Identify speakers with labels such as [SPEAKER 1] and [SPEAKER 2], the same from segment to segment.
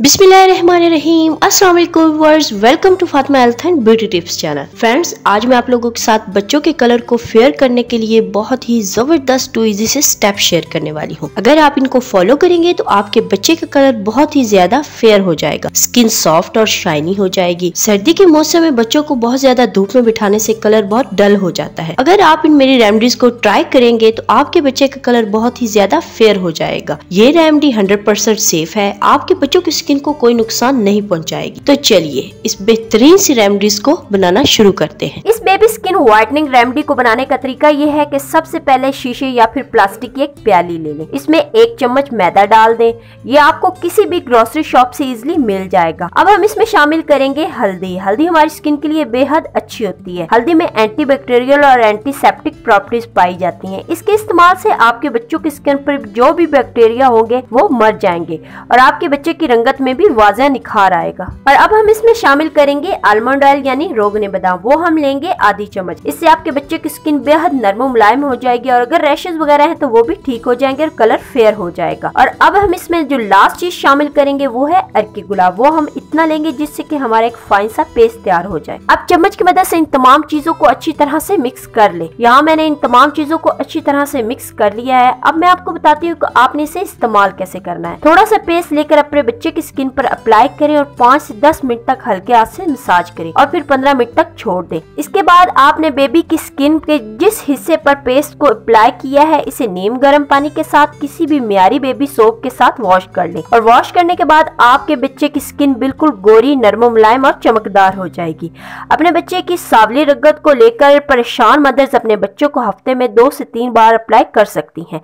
[SPEAKER 1] बिस्मिल्लाहिर्रहमानिर्रहीम, अस्सलाम वालेकुम viewers, welcome to Fatima health and beauty tips channel. Friends, आज मैं आप लोगों के साथ बच्चों के कलर को फेयर करने के लिए बहुत ही जबरदस्त टू इजी से स्टेप शेयर करने वाली हूँ। अगर आप इनको फॉलो करेंगे तो आपके बच्चे का कलर बहुत ही ज्यादा फेयर हो जाएगा, स्किन सॉफ्ट और शाइनी हो जाएगी। सर्दी के मौसम में बच्चों को बहुत ज्यादा धूप में बिठाने से कलर बहुत डल हो जाता है। अगर आप इन मेरी रेमेडीज को ट्राई करेंगे तो आपके बच्चे का कलर बहुत ही ज्यादा फेयर हो जाएगा। ये रेमेडी 100% सेफ है, आपके बच्चों की स्किन को कोई नुकसान नहीं पहुंचाएगी। तो चलिए इस बेहतरीन सी रेमेडीज को बनाना शुरू करते हैं।
[SPEAKER 2] इस बेबी स्किन व्हाइटनिंग रेमेडी को बनाने का तरीका ये है कि सबसे पहले शीशे या फिर प्लास्टिक की एक प्याली ले लें, इसमें 1 चम्मच मैदा डाल दें। ये आपको किसी भी ग्रोसरी शॉप से इजीली मिल जाएगा। अब हम इसमें शामिल करेंगे हल्दी। हल्दी हमारी स्किन के लिए बेहद अच्छी होती है। हल्दी में एंटीबैक्टीरियल और एंटीसेप्टिक प्रॉपर्टीज पाई जाती हैं। इसके इस्तेमाल से आपके बच्चों की स्किन पर जो भी बैक्टीरिया होंगे वो मर जाएंगे और आपके बच्चे की रंगत में भी वाज़ह निखार आएगा। और अब हम इसमें शामिल करेंगे आलमंड ऑयल यानी रोगने बादाम, वो हम लेंगे आधी चम्मच। इससे आपके बच्चे की स्किन बेहद नरम मुलायम हो जाएगी और अगर रैशेस वगैरह है तो वो भी ठीक हो जाएंगे और कलर फेयर हो जाएगा। और अब हम इसमें जो लास्ट चीज शामिल करेंगे वो है अरकी गुलाब, वो हम इतना लेंगे जिससे कि हमारा एक फाइन सा पेस्ट तैयार हो जाए। अब चम्मच की मदद से इन तमाम चीजों को अच्छी तरह से मिक्स कर ले। यहाँ मैंने इन तमाम चीजों को अच्छी तरह से मिक्स कर लिया है। अब मैं आपको बताती हूँ कि आपने इसे इस्तेमाल कैसे करना है। थोड़ा सा पेस्ट लेकर अपने बच्चे की स्किन पर अप्लाई करें और 5 से 10 मिनट तक हल्के हाथ से मसाज करें और फिर 15 मिनट तक छोड़ दें। इसके बाद आपने बेबी की स्किन के जिस हिस्से पर पेस्ट को अप्लाई किया है इसे नीम गर्म पानी के साथ किसी भी मियारी बेबी सोप के साथ वॉश कर लें। और वॉश करने के बाद आपके बच्चे की स्किन बिल्कुल गोरी, नरम, मुलायम और चमकदार हो जाएगी। अपने बच्चे की सांवली रंगत को लेकर परेशान मदर्स अपने बच्चों को हफ्ते में 2 से 3 बार अप्लाई कर सकती हैं।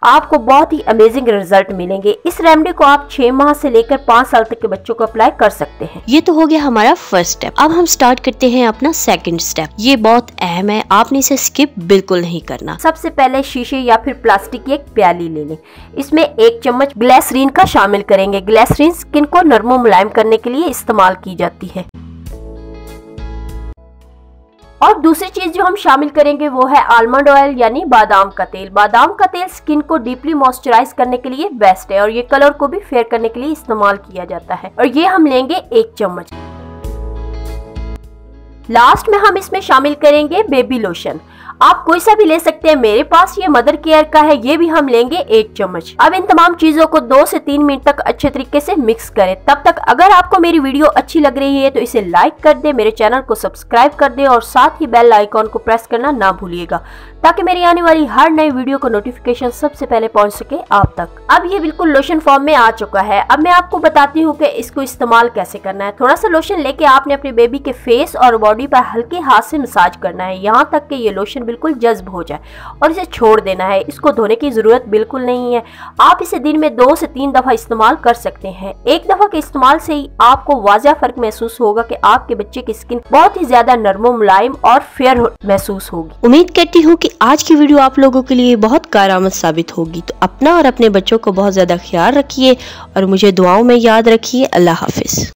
[SPEAKER 2] आपको बहुत ही अमेजिंग रिजल्ट मिलेंगे। इस रेमेडी को आप 6 माह से लेकर 5 साल तक के बच्चों को अप्लाई कर सकते हैं।
[SPEAKER 1] ये तो हो गया हमारा फर्स्ट स्टेप। अब हम स्टार्ट करते हैं अपना सेकंड स्टेप। ये बहुत अहम है, आपने इसे स्किप बिल्कुल नहीं करना।
[SPEAKER 2] सबसे पहले शीशे या फिर प्लास्टिक की एक प्याली ले लें, इसमें 1 चम्मच ग्लिसरीन का शामिल करेंगे। ग्लिसरीन स्किन को नरम मुलायम करने के लिए इस्तेमाल की जाती है। और दूसरी चीज जो हम शामिल करेंगे वो है आलमंड ऑयल यानी बादाम का तेल। बादाम का तेल स्किन को डीपली मॉइस्चराइज करने के लिए बेस्ट है और ये कलर को भी फेयर करने के लिए इस्तेमाल किया जाता है। और ये हम लेंगे 1 चम्मच। लास्ट में हम इसमें शामिल करेंगे बेबी लोशन। आप कोई सा भी ले सकते हैं, मेरे पास ये मदर केयर का है, ये भी हम लेंगे 1 चम्मच। अब इन तमाम चीजों को 2 से 3 मिनट तक अच्छे तरीके से मिक्स करें। तब तक अगर आपको मेरी वीडियो अच्छी लग रही है तो इसे लाइक कर दे, मेरे चैनल को सब्सक्राइब कर दे और साथ ही बेल आइकॉन को प्रेस करना ना भूलिएगा ताकि मेरी आने वाली हर नई वीडियो को नोटिफिकेशन सबसे पहले पहुंच सके आप तक। अब ये बिल्कुल लोशन फॉर्म में आ चुका है। अब मैं आपको बताती हूँ कि इसको इस्तेमाल कैसे करना है। थोड़ा सा लोशन लेके आपने अपने बेबी के फेस और बॉडी पर हल्के हाथ से मसाज करना है, यहाँ तक कि ये लोशन बिल्कुल जज्ब हो जाए और इसे छोड़ देना है। इसको धोने की जरूरत बिल्कुल नहीं है। आप इसे दिन में 2 से 3 दफा इस्तेमाल कर सकते हैं। एक दफा के इस्तेमाल से ही आपको वाज़ह फर्क महसूस होगा कि आपके बच्चे की स्किन बहुत ही ज्यादा नरम, मुलायम और फेयर महसूस होगी।
[SPEAKER 1] उम्मीद करती हूँ कि आज की वीडियो आप लोगों के लिए बहुत कारआमद साबित होगी। तो अपना और अपने बच्चों को बहुत ज्यादा ख्याल रखिए और मुझे दुआओं में याद रखिए। अल्लाह हाफिज।